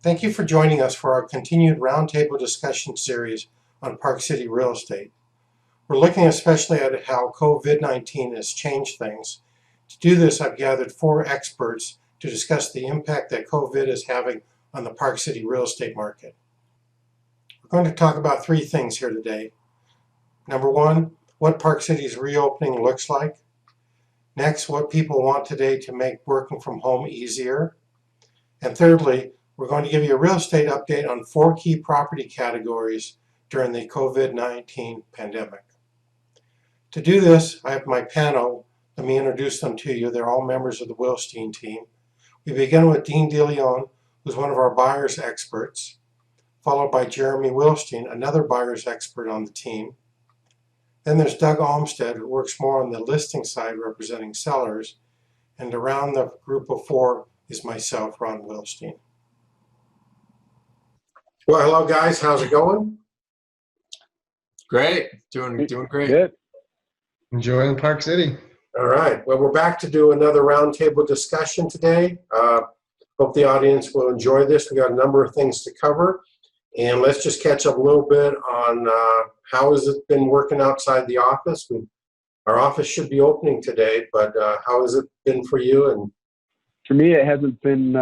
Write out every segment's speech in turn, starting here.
Thank you for joining us for our continued roundtable discussion series on Park City real estate. We're looking especially at how COVID-19 has changed things. To do this, I've gathered 4 experts to discuss the impact that COVID is having on the Park City real estate market. We're going to talk about 3 things here today. Number 1, what Park City's reopening looks like. Next, what people want today to make working from home easier. And thirdly, we're going to give you a real estate update on 4 key property categories during the COVID-19 pandemic. To do this, I have my panel. Let me introduce them to you. They're all members of the Wilstein Team. We begin with Dean DeLeon, who's one of our buyer's experts, followed by Jeremy Wilstein, another buyer's expert on the team. Then there's Doug Olmsted, who works more on the listing side representing sellers. And around the group of 4 is myself, Ron Wilstein. Well, hello guys, how's it going? Great, doing great. Good. Enjoying Park City. All right, well, we're back to do another roundtable discussion today. Hope the audience will enjoy this. We got a number of things to cover, and let's just catch up a little bit on how has it been working outside the office. Our office should be opening today, but how has it been for you? And for me, it hasn't been,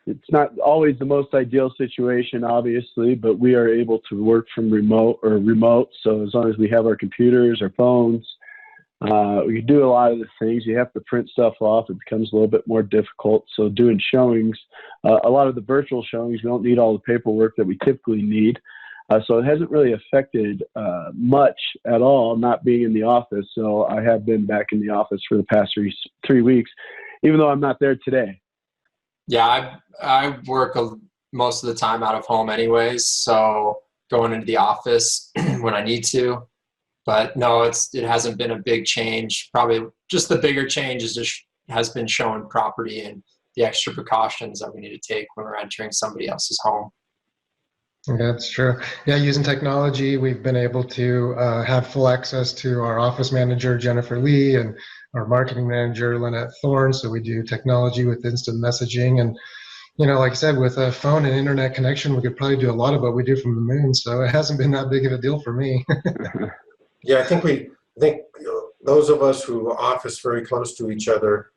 it's not always the most ideal situation, obviously, but we are able to work from remote. So as long as we have our computers, our phones, we can do a lot of the things. You have to print stuff off. It becomes a little bit more difficult. So doing showings, a lot of the virtual showings, we don't need all the paperwork that we typically need. So it hasn't really affected much at all, not being in the office. So I have been back in the office for the past 3 weeks, even though I'm not there today. Yeah, I work most of the time out of home anyways, so going into the office when I need to. But no, it hasn't been a big change. Probably just the bigger change has been showing property and the extra precautions that we need to take when we're entering somebody else's home. That's true. Yeah, using technology, we've been able to have full access to our office manager, Jennifer Lee, and our marketing manager, Lynette Thorne. So we do technology with instant messaging. And, you know, like I said, with a phone and internet connection, we could probably do a lot of what we do from the moon. So it hasn't been that big of a deal for me. yeah, I think those of us who office very close to each other,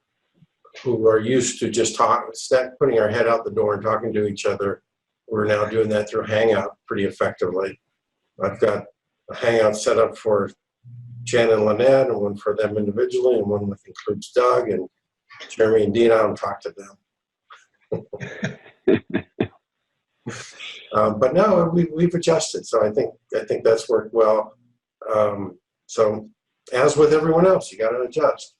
who are used to just putting our head out the door and talking to each other, we're now doing that through Hangout pretty effectively. I've got a Hangout set up for Jen and Lynette, and one for them individually, and one that includes Doug and Jeremy and Dean. I don't talk to them. But no, we've adjusted, so I think that's worked well. So as with everyone else, you got to adjust.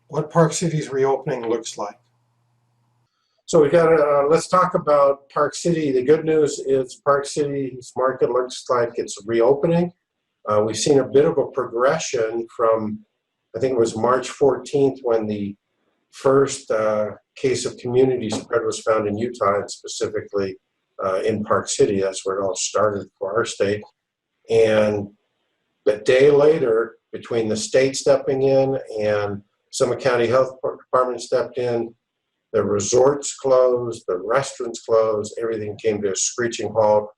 What Park City's reopening looks like. So we got let's talk about Park City. The good news is Park City's market looks like it's reopening. We've seen a bit of a progression from, I think it was March 14th when the first case of community spread was found in Utah, and specifically in Park City. That's where it all started for our state. And a day later, between the state stepping in and Summit County Health Department stepped in, the resorts closed, the restaurants closed, everything came to a screeching halt.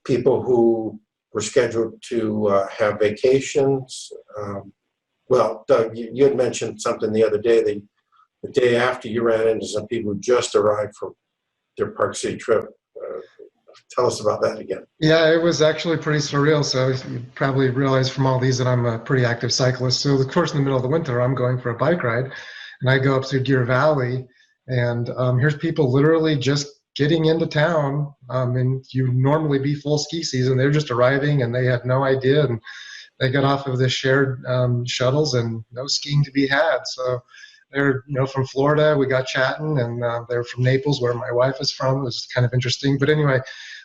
People who were scheduled to have vacations. Well, Doug, you had mentioned something the other day. The day after, you ran into some people who just arrived from their Park City trip. Tell us about that again. Yeah, it was actually pretty surreal. So you probably realize from all these that I'm a pretty active cyclist. So of course, in the middle of the winter, I'm going for a bike ride. And I go up through Deer Valley, and here's people literally just getting into town. And you normally be full ski season. They're just arriving, and they had no idea. And they got off of the shared shuttles, and no skiing to be had. So they're, from Florida. We got chatting, and they're from Naples, where my wife is from. It was kind of interesting. But anyway,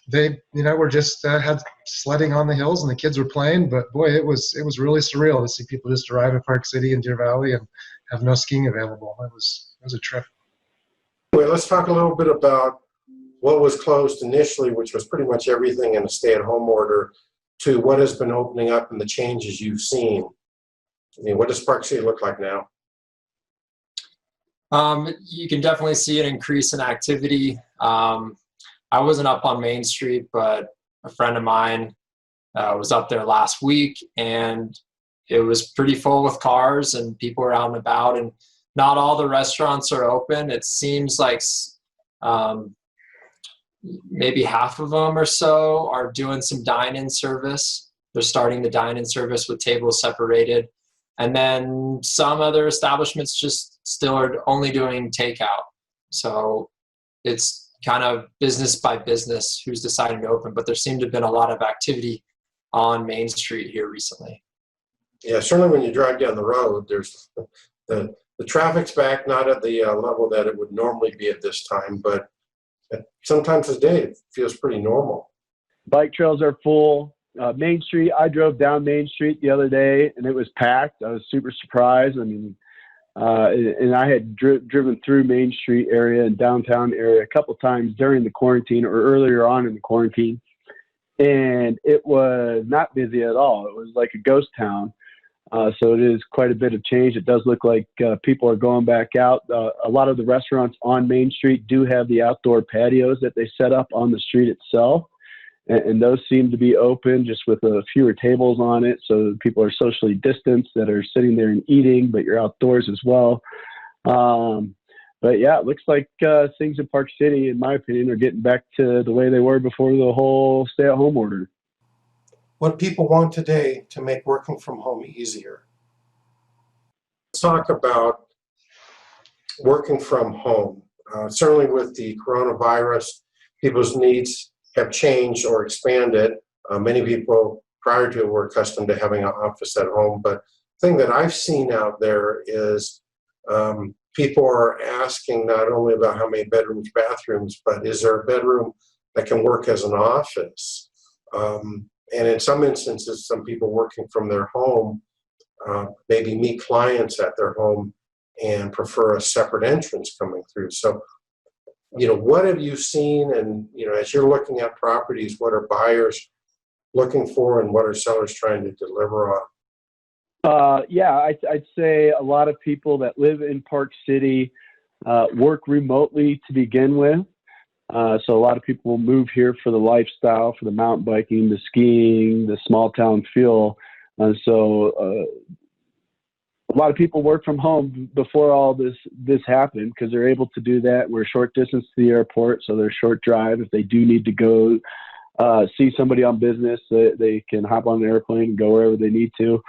they, were just had sledding on the hills, and the kids were playing. But boy, it was really surreal to see people just arrive at Park City and Deer Valley and have no skiing available. It was a trip. Anyway, let's talk a little bit about what was closed initially, which was pretty much everything in a stay-at-home order, to what has been opening up and the changes you've seen. I mean, what does Park City look like now? You can definitely see an increase in activity. I wasn't up on Main Street, but a friend of mine was up there last week, and it was pretty full with cars and people were out and about, and not all the restaurants are open. It seems like maybe half of them or so are doing some dine-in service. They're starting the dine-in service with tables separated. And then some other establishments just still are only doing takeout. So it's kind of business by business who's deciding to open, but there seemed to have been a lot of activity on Main Street here recently. Yeah, certainly when you drive down the road, there's the traffic's back, not at the level that it would normally be at this time, but sometimes a day it feels pretty normal. Bike trails are full. Main Street, I drove down Main Street the other day and it was packed. I was super surprised. I mean, and I had driven through Main Street area and downtown area a couple times during the quarantine or earlier on in the quarantine. And it was not busy at all. It was like a ghost town. So it is quite a bit of change. It does look like people are going back out. A lot of the restaurants on Main Street do have the outdoor patios that they set up on the street itself. And those seem to be open just with fewer tables on it. So people are socially distanced that are sitting there and eating, but you're outdoors as well. But yeah, it looks like things in Park City, in my opinion, are getting back to the way they were before the whole stay-at-home order. What people want today to make working from home easier. Let's talk about working from home. Certainly with the coronavirus, people's needs have changed or expanded. Many people prior to it were accustomed to having an office at home, but the thing that I've seen out there is people are asking not only about how many bedrooms, bathrooms, but is there a bedroom that can work as an office? And in some instances, some people working from their home maybe meet clients at their home and prefer a separate entrance coming through. So, what have you seen? And, as you're looking at properties, what are buyers looking for and what are sellers trying to deliver on? Yeah, I'd say a lot of people that live in Park City work remotely to begin with. So a lot of people will move here for the lifestyle, for the mountain biking, the skiing, the small town feel. So a lot of people work from home before all this happened because they're able to do that. We're a short distance to the airport, so they're a short drive. If they do need to go see somebody on business, they can hop on an airplane and go wherever they need to.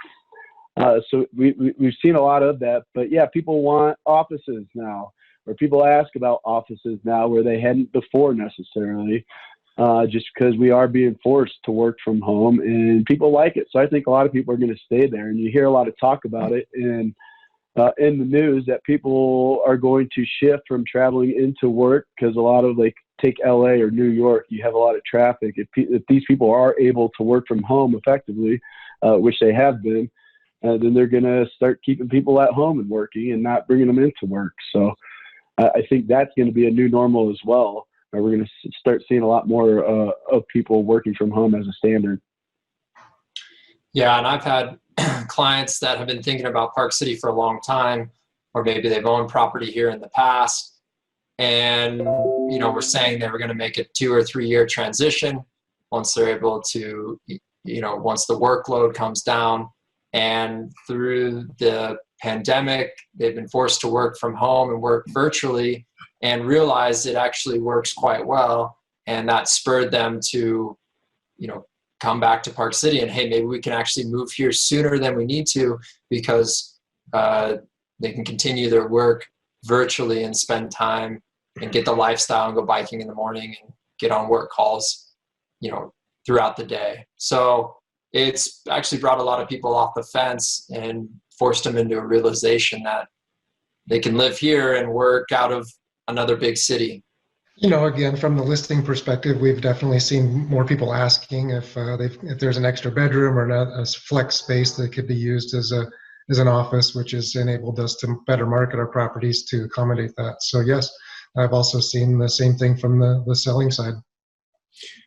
So we've seen a lot of that. But yeah, people want offices now, or people ask about offices now where they hadn't before necessarily, just because we are being forced to work from home and people like it. So I think a lot of people are going to stay there, and you hear a lot of talk about it in the news that people are going to shift from traveling into work because a lot of, like, take LA or New York, you have a lot of traffic. If these people are able to work from home effectively, which they have been, then they're going to start keeping people at home and working and not bringing them into work. So I think that's going to be a new normal as well. We're going to start seeing a lot more of people working from home as a standard. Yeah, and I've had clients that have been thinking about Park City for a long time, or maybe they've owned property here in the past. And, we're saying they were going to make a 2 or 3 year transition once they're able to, once the workload comes down. And through the pandemic, they've been forced to work from home and work virtually and realize it actually works quite well. And that spurred them to, come back to Park City and, hey, maybe we can actually move here sooner than we need to because they can continue their work virtually and spend time and get the lifestyle and go biking in the morning and get on work calls, throughout the day. So it's actually brought a lot of people off the fence and forced them into a realization that they can live here and work out of another big city. Again, from the listing perspective, we've definitely seen more people asking if there's an extra bedroom or a flex space that could be used as an office, which has enabled us to better market our properties to accommodate that. So yes, I've also seen the same thing from the selling side.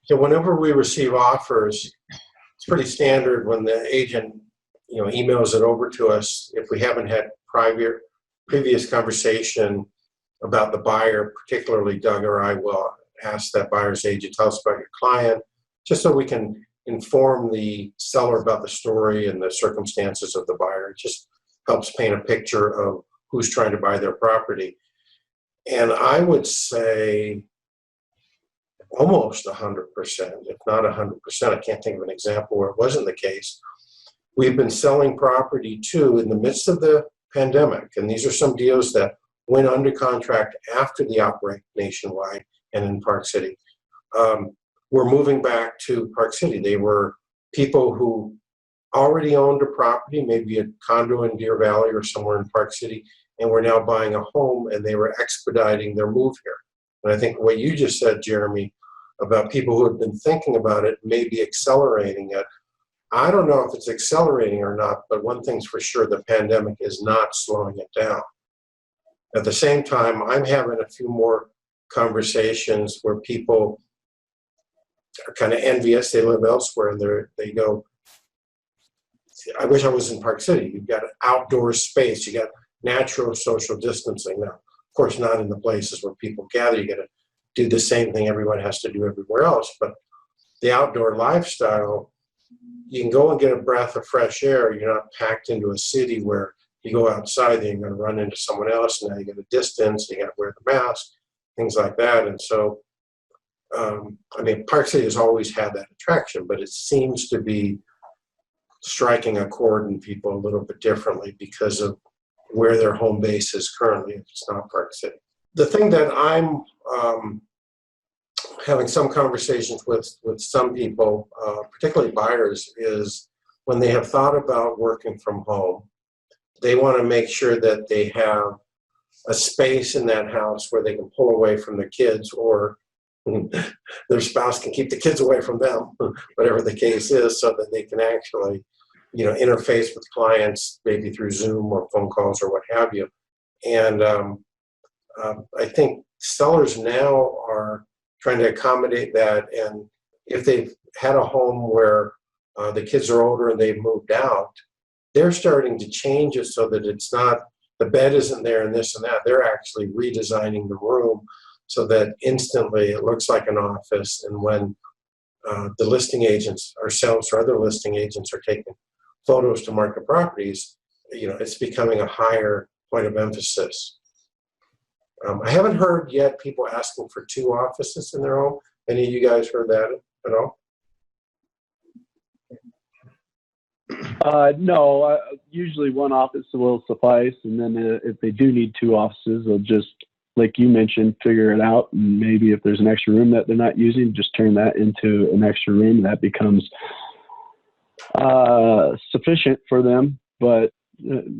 Yeah, whenever we receive offers, it's pretty standard when the agent, emails it over to us. If we haven't had previous conversation, about the buyer, particularly Doug or I will ask that buyer's agent, tell us about your client, just so we can inform the seller about the story and the circumstances of the buyer. It just helps paint a picture of who's trying to buy their property. And I would say almost 100%, if not 100%. I can't think of an example where it wasn't the case. We've been selling property too in the midst of the pandemic, and these are some deals that went under contract after the outbreak nationwide and in Park City. We're moving back to Park City. They were people who already owned a property, maybe a condo in Deer Valley or somewhere in Park City, and were now buying a home, and they were expediting their move here. And I think what you just said, Jeremy, about people who have been thinking about it may be accelerating it. I don't know if it's accelerating or not, but one thing's for sure, the pandemic is not slowing it down. At the same time, I'm having a few more conversations where people are kind of envious. They live elsewhere, and they go, I wish I was in Park City. You've got an outdoor space. You got natural social distancing. Now, of course, not in the places where people gather. You got to do the same thing everyone has to do everywhere else. But the outdoor lifestyle, you can go and get a breath of fresh air. You're not packed into a city where you go outside, then you're going to run into someone else. Now you got a distance. You got to wear the mask, things like that. And so, I mean, Park City has always had that attraction, but it seems to be striking a chord in people a little bit differently because of where their home base is currently, if it's not Park City. The thing that I'm having some conversations with some people, particularly buyers, is when they have thought about working from home, they want to make sure that they have a space in that house where they can pull away from their kids, or their spouse can keep the kids away from them, whatever the case is, so that they can actually, interface with clients, maybe through Zoom or phone calls or what have you. And I think sellers now are trying to accommodate that. And if they've had a home where the kids are older and they've moved out, they're starting to change it so that it's not, the bed isn't there and this and that. They're actually redesigning the room so that instantly it looks like an office. And when the listing agents, ourselves or other listing agents, are taking photos to market properties, it's becoming a higher point of emphasis. I haven't heard yet people asking for 2 offices in their home. Any of you guys heard that at all? No, usually one office will suffice, and then if they do need 2 offices, they'll just, like you mentioned, figure it out. And maybe if there's an extra room that they're not using, just turn that into an extra room. That becomes sufficient for them. But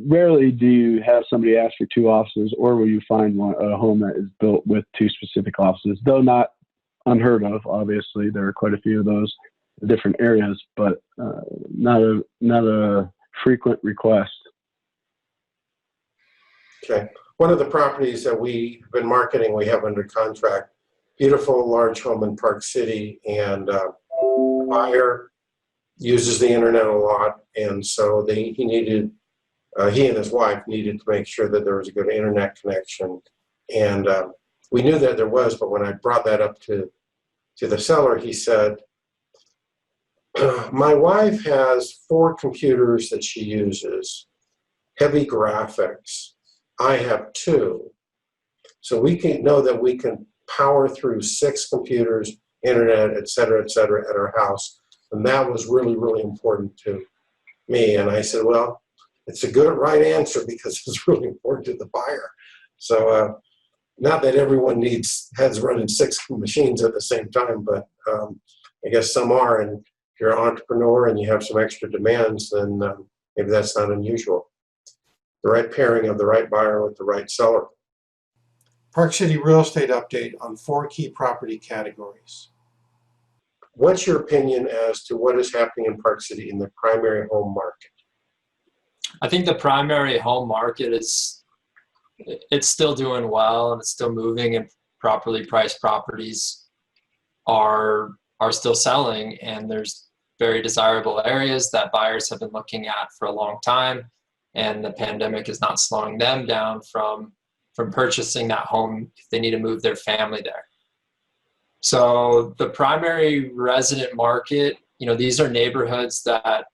rarely do you have somebody ask for 2 offices, or will you find a home that is built with 2 specific offices, though not unheard of. Obviously, there are quite a few of those in different areas, but not a frequent request. Okay. One of the properties that we've been marketing, we have under contract, beautiful large home in Park City, and buyer uses the internet a lot, and so he and his wife needed to make sure that there was a good internet connection, and we knew that there was, but when I brought that up to the seller, he said, my wife has 4 computers that she uses, heavy graphics. I have 2. So we can know that we can power through 6 computers, internet, et cetera, at our house. And that was really, really important to me. And I said, well, it's a good right answer because it's really important to the buyer. So not that everyone has running 6 machines at the same time, but I guess some are. And if you're an entrepreneur and you have some extra demands, then maybe that's not unusual. The right pairing of the right buyer with the right seller. Park City real estate update on 4 key property categories. What's your opinion as to what is happening in Park City in the primary home market? I think the primary home market it's still doing well, and it's still moving, and properly priced properties are still selling, and there's very desirable areas that buyers have been looking at for a long time, and the pandemic is not slowing them down from from purchasing that home if they need to move their family there. So the primary resident market, these are neighborhoods that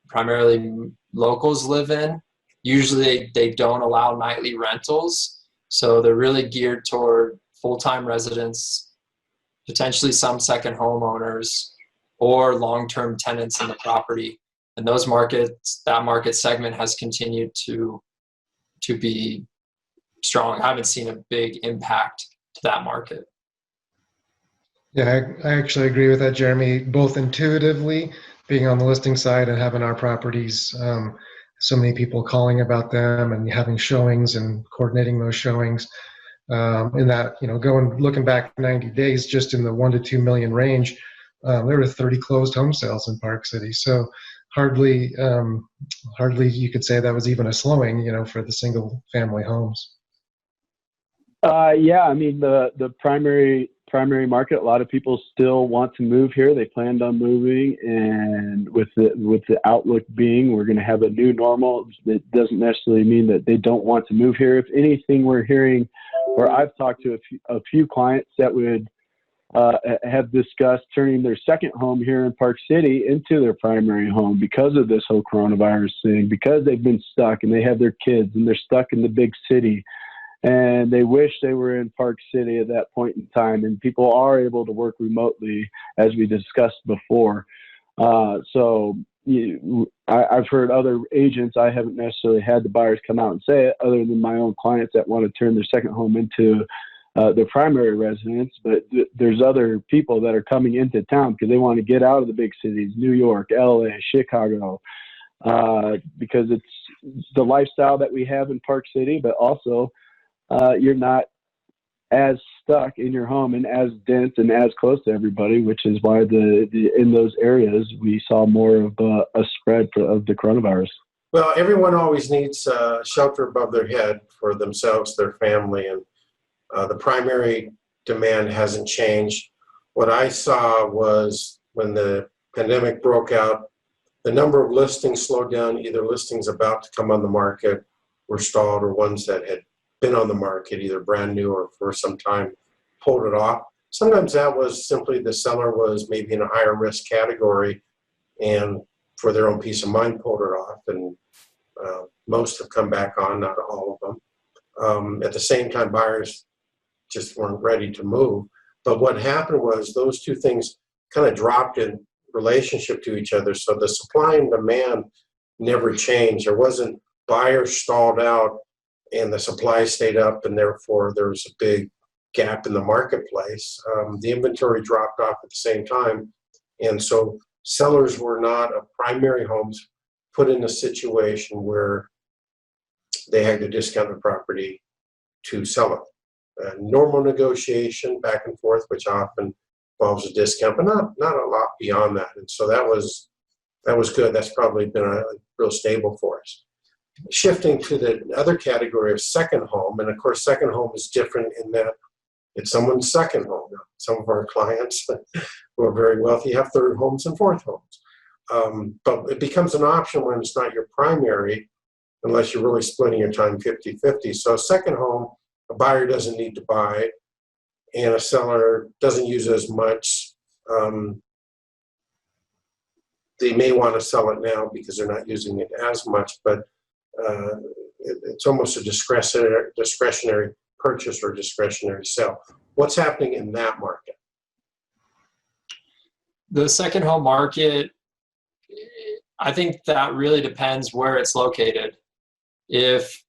primarily locals live in. Usually they don't allow nightly rentals. So they're really geared toward full-time residents, potentially some second homeowners, or long-term tenants in the property. And those markets, that market segment has continued to be strong. I haven't seen a big impact to that market. Yeah, I actually agree with that, Jeremy, both intuitively being on the listing side and having our properties, so many people calling about them and having showings and coordinating those showings. In that, looking back 90 days, just in the 1 to 2 million range, there were 30 closed home sales in Park City. So hardly you could say that was even a slowing, for the single family homes. Yeah, I mean, the primary market, a lot of people still want to move here. They planned on moving, and with the outlook being we're going to have a new normal, it doesn't necessarily mean that they don't want to move here. If anything, we're hearing, or I've talked to a few clients that would have discussed turning their second home here in Park City into their primary home because of this whole coronavirus thing, because they've been stuck and they have their kids and they're stuck in the big city. And they wish they were in Park City at that point in time. And people are able to work remotely, as we discussed before. So I've heard other agents, I haven't necessarily had the buyers come out and say it, other than my own clients that want to turn their second home into their primary residence. But there's other people that are coming into town because they want to get out of the big cities, New York, LA, Chicago, because it's the lifestyle that we have in Park City, but also you're not as stuck in your home and as dense and as close to everybody, which is why in those areas we saw more of a spread of the coronavirus. Well, everyone always needs shelter above their head for themselves, their family, and the primary demand hasn't changed. What I saw was when the pandemic broke out, the number of listings slowed down, either listings about to come on the market were stalled, or ones that had been on the market, either brand new or for some time, pulled it off. Sometimes that was simply the seller was maybe in a higher risk category and for their own peace of mind pulled it off. And most have come back on, not all of them. At the same time, buyers just weren't ready to move. But what happened was those two things kind of dropped in relationship to each other. So the supply and demand never changed. There wasn't buyers stalled out and the supply stayed up, and therefore there was a big gap in the marketplace. The inventory dropped off at the same time, and so sellers were not of primary homes put in a situation where they had to discount the property to sell it. Normal negotiation back and forth, which often involves a discount, but not a lot beyond that. And so that was good. That's probably been a real stable for us. Shifting to the other category of second home, and of course second home is different in that it's someone's second home. Some of our clients who are very wealthy have third homes and fourth homes. But it becomes an option when it's not your primary, unless you're really splitting your time 50-50. So a second home, a buyer doesn't need to buy, and a seller doesn't use as much. They may want to sell it now because they're not using it as much, but it's almost a discretionary purchase or discretionary sale. What's happening in that market? The second home market, I think that really depends where it's located. If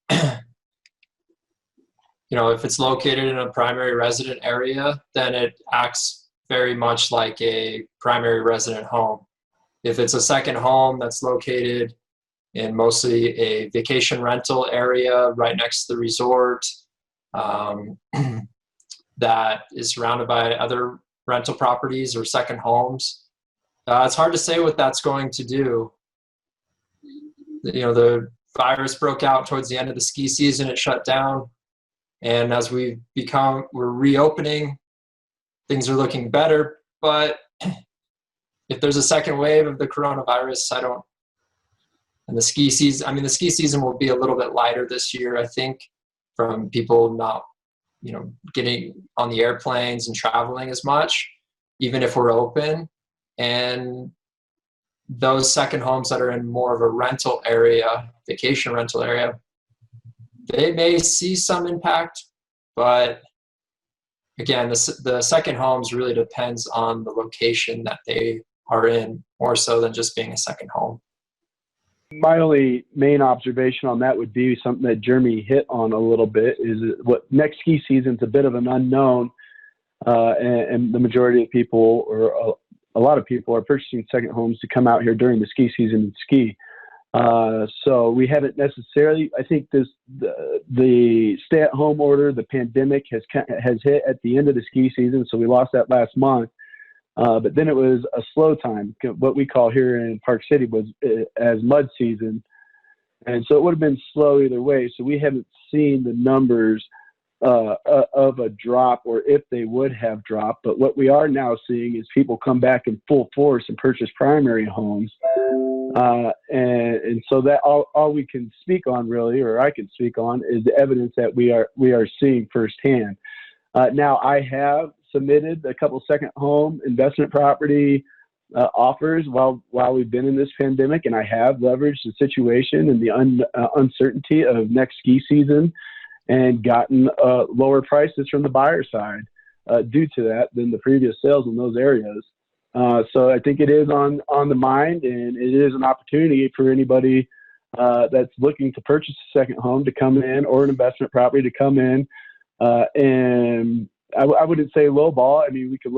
if it's located in a primary resident area, then it acts very much like a primary resident home. If it's a second home that's located in mostly a vacation rental area right next to the resort, that is surrounded by other rental properties or second homes, it's hard to say what that's going to do. The virus broke out towards the end of the ski season, it shut down. And as we're reopening, things are looking better. But if there's a second wave of the coronavirus, and the ski season will be a little bit lighter this year, I think, from people not, getting on the airplanes and traveling as much, even if we're open. And those second homes that are in more of a rental area, vacation rental area, they may see some impact, but again, the second homes really depends on the location that they are in, more so than just being a second home. My only main observation on that would be something that Jeremy hit on a little bit, is what next ski season's a bit of an unknown, and the majority of people, or a lot of people, are purchasing second homes to come out here during the ski season and ski. So we haven't necessarily, I think the stay-at-home order, the pandemic has hit at the end of the ski season, so we lost that last month. But then it was a slow time. What we call here in Park City was as mud season. And so it would have been slow either way. So we haven't seen the numbers of a drop, or if they would have dropped. But what we are now seeing is people come back in full force and purchase primary homes. And so that all we can speak on, really, or I can speak on, is the evidence that we are seeing firsthand. Now, I have submitted a couple second home investment property offers while we've been in this pandemic, and I have leveraged the situation and the uncertainty of next ski season, and gotten lower prices from the buyer side due to that than the previous sales in those areas. So I think it is on the mind, and it is an opportunity for anybody that's looking to purchase a second home to come in, or an investment property to come in. And I wouldn't say lowball. I mean, we could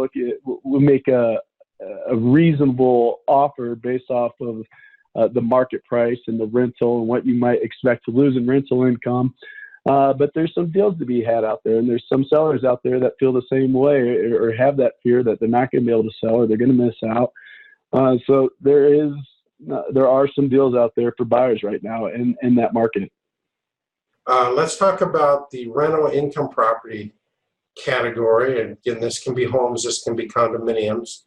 we'll make a reasonable offer based off of the market price and the rental and what you might expect to lose in rental income. But there's some deals to be had out there, and there's some sellers out there that feel the same way, or have that fear that they're not going to be able to sell, or they're going to miss out. So there are some deals out there for buyers right now in that market. Let's talk about the rental income property category. And again, this can be homes, this can be condominiums.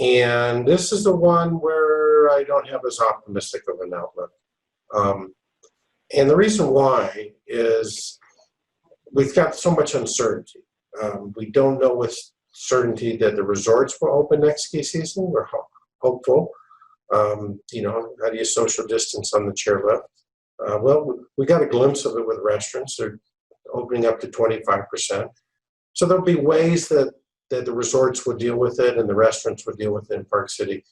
And this is the one where I don't have as optimistic of an outlook. And the reason why is we've got so much uncertainty. We don't know with certainty that the resorts will open next ski season. We're hopeful. How do you social distance on the chairlift? Well, we got a glimpse of it with restaurants. They're opening up to 25%. So there'll be ways that the resorts would deal with it and the restaurants would deal with it in Park City.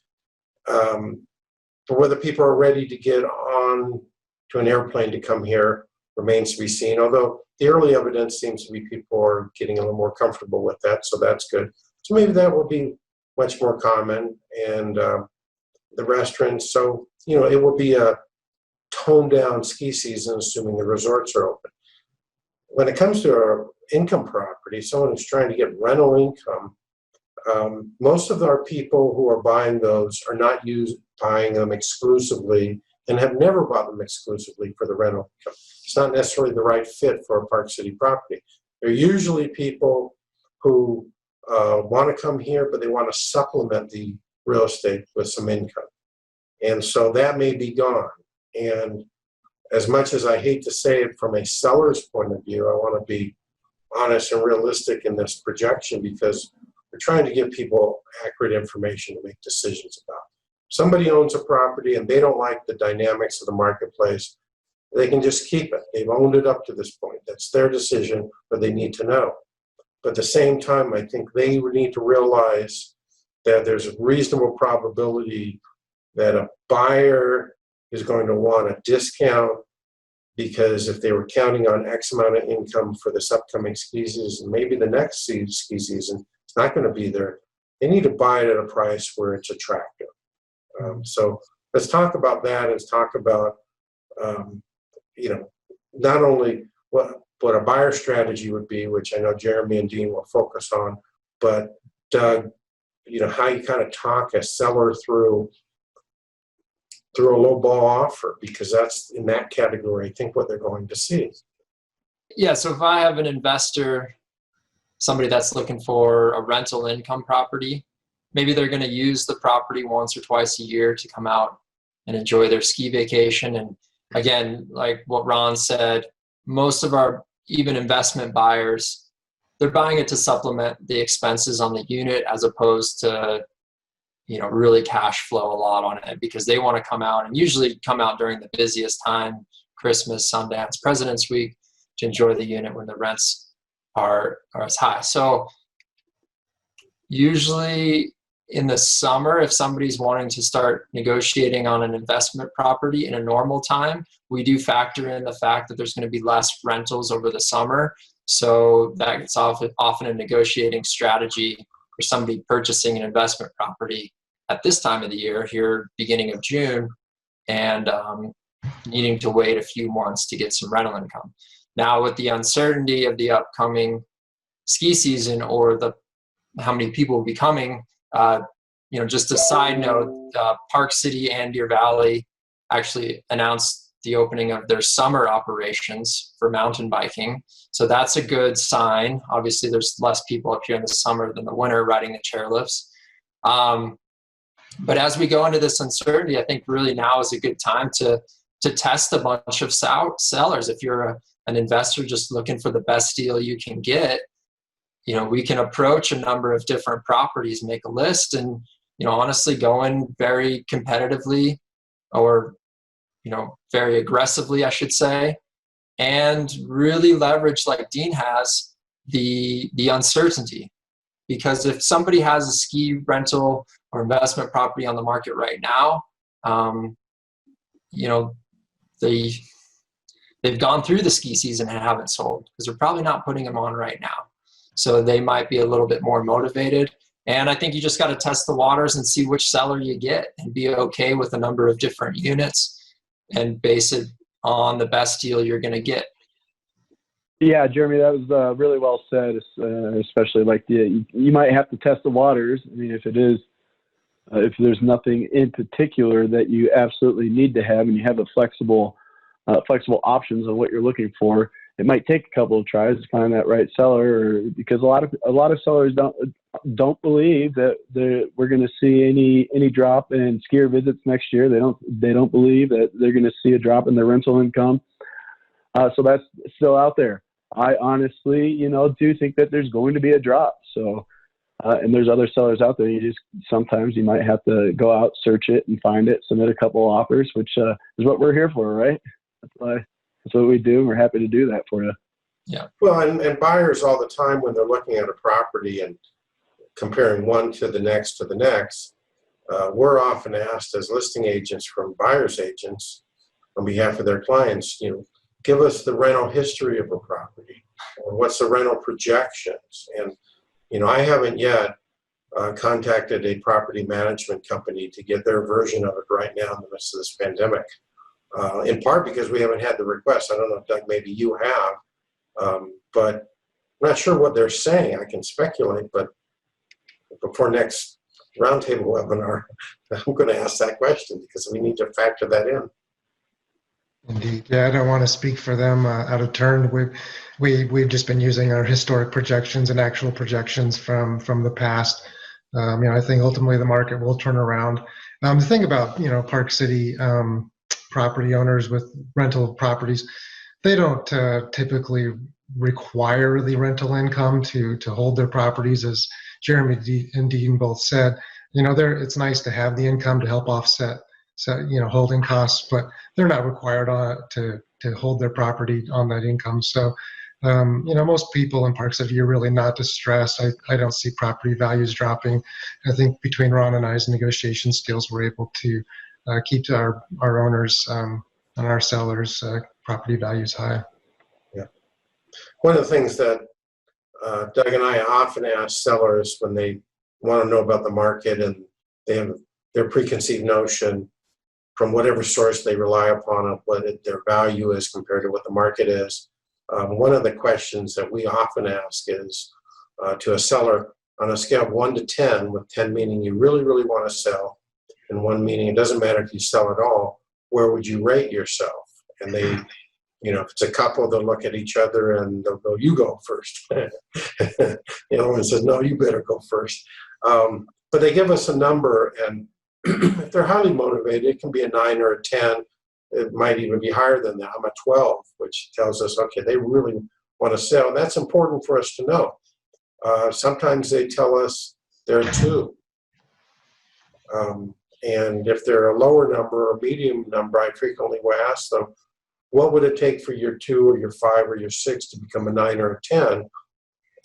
But whether people are ready to get on to an airplane to come here remains to be seen, although the early evidence seems to be people are getting a little more comfortable with that, so that's good. So maybe that will be much more common, and the restaurants, so it will be a toned down ski season, assuming the resorts are open. When it comes to our income property, someone who's trying to get rental income, most of our people who are buying those are not buying them exclusively, and have never bought them exclusively for the rental income. It's not necessarily the right fit for a Park City property. They're usually people who want to come here, but they want to supplement the real estate with some income. And so that may be gone. And as much as I hate to say it from a seller's point of view, I want to be honest and realistic in this projection, because we're trying to give people accurate information to make decisions about. Somebody owns a property and they don't like the dynamics of the marketplace, they can just keep it. They've owned it up to this point. That's their decision, but they need to know. But at the same time, I think they need to realize that there's a reasonable probability that a buyer is going to want a discount, because if they were counting on X amount of income for this upcoming ski season, maybe the next ski season, it's not going to be there. They need to buy it at a price where it's attractive. So let's talk about that. Let's talk about, not only what a buyer strategy would be, which I know Jeremy and Dean will focus on, but Doug, how you kind of talk a seller through a low ball offer, because that's in that category, I think, what they're going to see. Yeah, so if I have an investor, somebody that's looking for a rental income property, maybe they're going to use the property once or twice a year to come out and enjoy their ski vacation. And again, like what Ron said, most of our even investment buyers, they're buying it to supplement the expenses on the unit as opposed to, really cash flow a lot on it, because they want to come out and usually come out during the busiest time, Christmas, Sundance, President's Week, to enjoy the unit when the rents are as high. So usually in the summer, if somebody's wanting to start negotiating on an investment property in a normal time, we do factor in the fact that there's going to be less rentals over the summer. So that's often a negotiating strategy for somebody purchasing an investment property at this time of the year, here beginning of June, and needing to wait a few months to get some rental income. Now, with the uncertainty of the upcoming ski season or how many people will be coming, just a side note, Park City and Deer Valley actually announced the opening of their summer operations for mountain biking. So that's a good sign. Obviously, there's less people up here in the summer than the winter riding the chairlifts. But as we go into this uncertainty, I think really now is a good time to test a bunch of sellers. If you're an investor just looking for the best deal you can get, we can approach a number of different properties, make a list, and, honestly go in very competitively or, very aggressively, I should say, and really leverage, like Dean has, the uncertainty. Because if somebody has a ski rental or investment property on the market right now, they've gone through the ski season and haven't sold because they're probably not putting them on right now. So they might be a little bit more motivated. And I think you just got to test the waters and see which seller you get and be okay with a number of different units and base it on the best deal you're going to get. Yeah, Jeremy, that was really well said, especially like you might have to test the waters. I mean, if there's nothing in particular that you absolutely need to have and you have a flexible options of what you're looking for, it might take a couple of tries to find that right seller, because a lot of sellers don't believe that we're going to see any drop in skier visits next year. They don't believe that they're going to see a drop in their rental income. So that's still out there. I honestly, do think that there's going to be a drop. So, and there's other sellers out there. Sometimes you might have to go out, search it and find it, submit a couple of offers, which is what we're here for, right? That's what we do. And we're happy to do that for you. Yeah. Well, and buyers all the time, when they're looking at a property and comparing one to the next, we're often asked as listing agents from buyer's agents on behalf of their clients, give us the rental history of a property, or what's the rental projections. And, I haven't yet contacted a property management company to get their version of it right now in the midst of this pandemic, in part because we haven't had the request. I don't know, Doug, maybe you have, but I'm not sure what they're saying. I can speculate, but before next roundtable webinar, I'm going to ask that question because we need to factor that in. Indeed. Yeah, I don't want to speak for them out of turn. We've just been using our historic projections and actual projections from the past. I think ultimately the market will turn around. The thing about Park City property owners with rental properties, they don't typically require the rental income to hold their properties, as Jeremy and Dean both said. It's nice to have the income to help offset holding costs, but they're not required to hold their property on that income. So, most people in Park City are really not distressed. I don't see property values dropping. I think between Ron and I's negotiation skills, we're able to keep our owners and our sellers' property values high. Yeah. One of the things that Doug and I often ask sellers when they want to know about the market and they have their preconceived notion from whatever source they rely upon of what their value is compared to what the market is. One of the questions that we often ask is to a seller on a scale of 1 to 10, with 10 meaning you really, really want to sell, and 1 meaning it doesn't matter if you sell at all, where would you rate yourself? And they, if it's a couple, they'll look at each other and they'll go, you go first. One says, no, you better go first. But they give us a number, and if they're highly motivated, it can be a 9 or a 10. It might even be higher than that. I'm a 12, which tells us, okay, they really want to sell. And that's important for us to know. Sometimes they tell us there are two. And if they're a lower number or medium number, I frequently will ask them, what would it take for your 2 or your 5 or your 6 to become a 9 or a 10?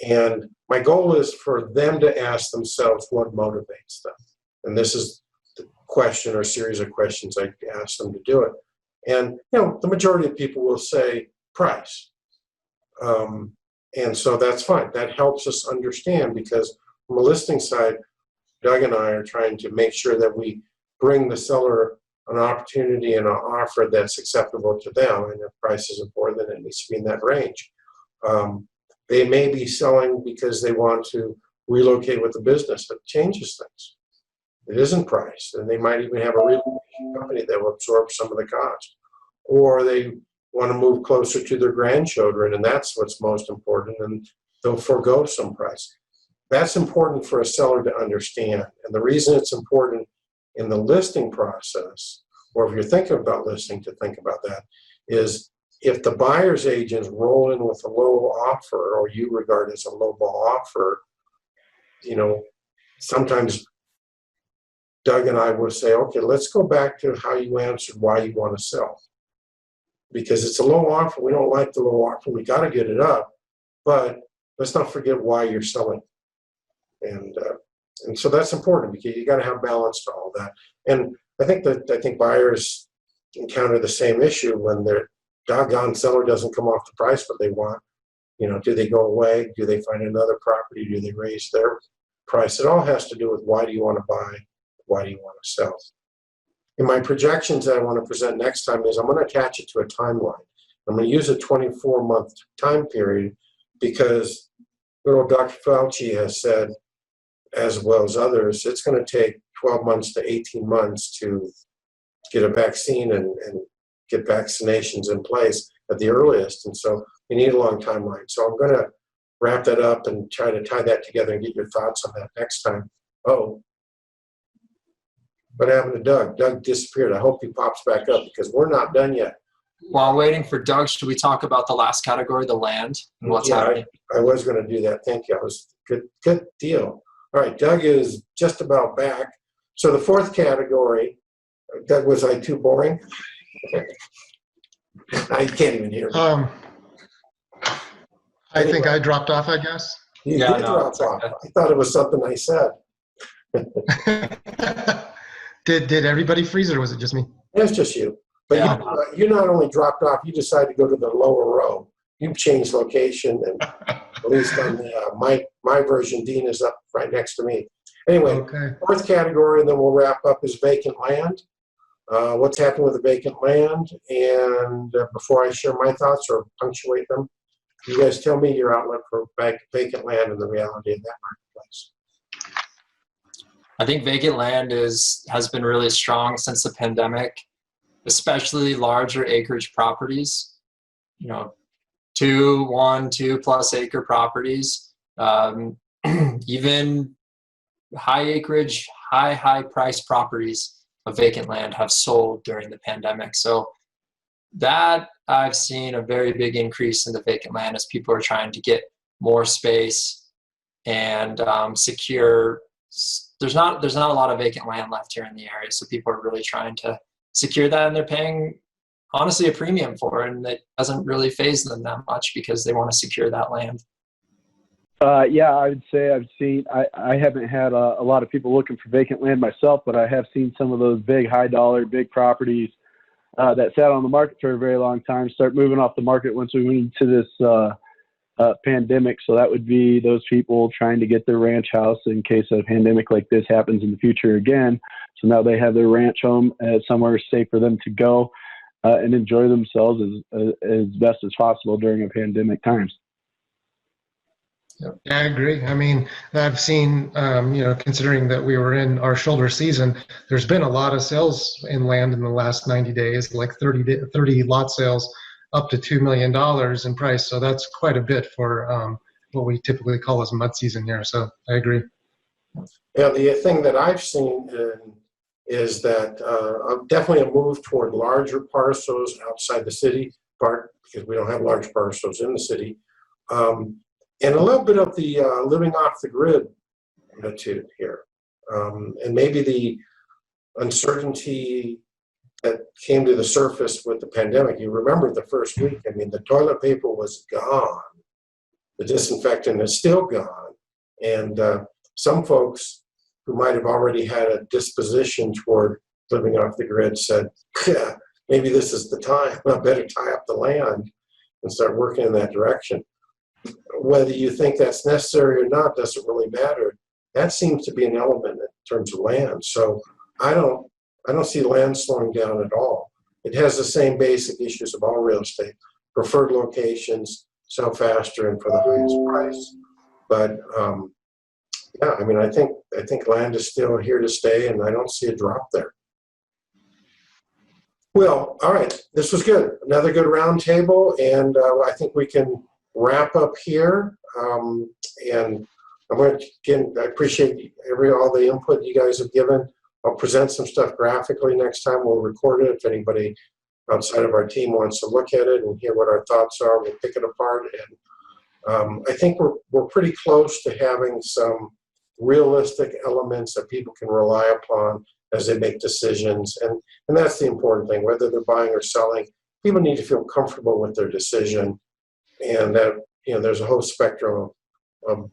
And my goal is for them to ask themselves what motivates them. And this is the question or series of questions I ask them to do it. And, the majority of people will say price. And so that's fine. That helps us understand, because from a listing side, Doug and I are trying to make sure that we bring the seller an opportunity and an offer that's acceptable to them. And if price is important, then it needs to be in that range. They may be selling because they want to relocate with the business. That changes things. It isn't price. And they might even have a relocation company that will absorb some of the cost. Or they want to move closer to their grandchildren, and that's what's most important, and they'll forego some price. That's important for a seller to understand. And the reason it's important in the listing process, or if you're thinking about listing, to think about that, is if the buyer's agents roll in with a low offer, or you regard as a low ball offer, sometimes Doug and I will say, okay, let's go back to how you answered why you want to sell. Because it's a low offer. We don't like the low offer. We got to get it up. But let's not forget why you're selling. And so that's important, because you got to have balance to all that. And I think buyers encounter the same issue when their doggone seller doesn't come off the price what they want. Do they go away? Do they find another property? Do they raise their price? It all has to do with, why do you want to buy? Why do you want to sell? In my projections that I want to present next time is I'm going to attach it to a timeline. I'm going to use a 24-month time period, because little Dr. Fauci has said, as well as others, it's going to take 12 months to 18 months to get a vaccine and get vaccinations in place at the earliest. And so you need a long timeline. So I'm going to wrap that up and try to tie that together and get your thoughts on that next time. Oh, what happened to Doug? Doug disappeared. I hope he pops back up, because we're not done yet. While waiting for Doug, should we talk about the last category, the land, and what's happening? I was going to do that. Thank you. That was good deal. All right, Doug is just about back. So the fourth category, Doug, was I too boring? I can't even hear me. I think I dropped off, I guess. You did drop off. I thought it was something I said. Did everybody freeze, or was it just me? It was just you. But you not only dropped off, you decided to go to the lower row. You've changed location, and at least on the, my version, Dean is up right next to me. Anyway, Okay. Fourth category, and then we'll wrap up, is vacant land. What's happened with the vacant land? And before I share my thoughts or punctuate them, you guys tell me your outlook for vacant land and the reality of that marketplace. I think vacant land has been really strong since the pandemic, especially larger acreage properties. 2, 1, 2+ acre properties, even high acreage, high price properties of vacant land have sold during the pandemic. So that I've seen a very big increase in the vacant land as people are trying to get more space and secure. There's not a lot of vacant land left here in the area, so people are really trying to secure that, and they're paying honestly a premium for it, and it doesn't really faze them that much because they want to secure that land. Yeah, I would say I haven't had a lot of people looking for vacant land myself, but I have seen some of those big high dollar, big properties that sat on the market for a very long time start moving off the market once we went into this pandemic. So that would be those people trying to get their ranch house in case a pandemic like this happens in the future again. So now they have their ranch home somewhere safe for them to go and enjoy themselves as best as possible during a pandemic times. Yeah, I agree. I mean, I've seen, considering that we were in our shoulder season, there's been a lot of sales in land in the last 90 days, like 30 lot sales up to $2 million in price. So that's quite a bit for what we typically call as mud season here. So I agree. Yeah, the thing that I've seen is that definitely a move toward larger parcels outside the city part, because we don't have large parcels in the city. and a little bit of the living off the grid attitude here, and maybe the uncertainty that came to the surface with the pandemic. You remember the first week, I mean, the toilet paper was gone. The disinfectant is still gone. And some folks who might have already had a disposition toward living off the grid said, yeah, maybe this is the time. I better tie up the land and start working in that direction. Whether you think that's necessary or not doesn't really matter. That seems to be an element in terms of land. So I don't see land slowing down at all. It has the same basic issues of all real estate: preferred locations, sell faster, and for the highest price. But yeah, I mean, I think land is still here to stay, and I don't see a drop there. Well, all right, this was good. Another good roundtable, and I think we can wrap up here. And I'm going to, again, I appreciate all the input you guys have given. I'll present some stuff graphically next time. We'll record it. If anybody outside of our team wants to look at it and hear what our thoughts are, we'll pick it apart. And I think we're pretty close to having some realistic elements that people can rely upon as they make decisions. And that's the important thing, whether they're buying or selling. People need to feel comfortable with their decision. And that, there's a whole spectrum of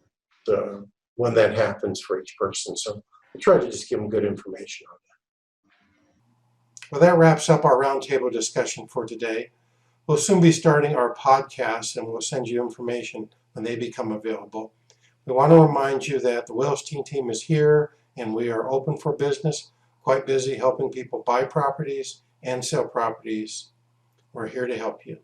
when that happens for each person. So I try to just give them good information on that. Well, that wraps up our roundtable discussion for today. We'll soon be starting our podcast, and we'll send you information when they become available. We want to remind you that the Wilstein Team is here, and we are open for business, quite busy helping people buy properties and sell properties. We're here to help you.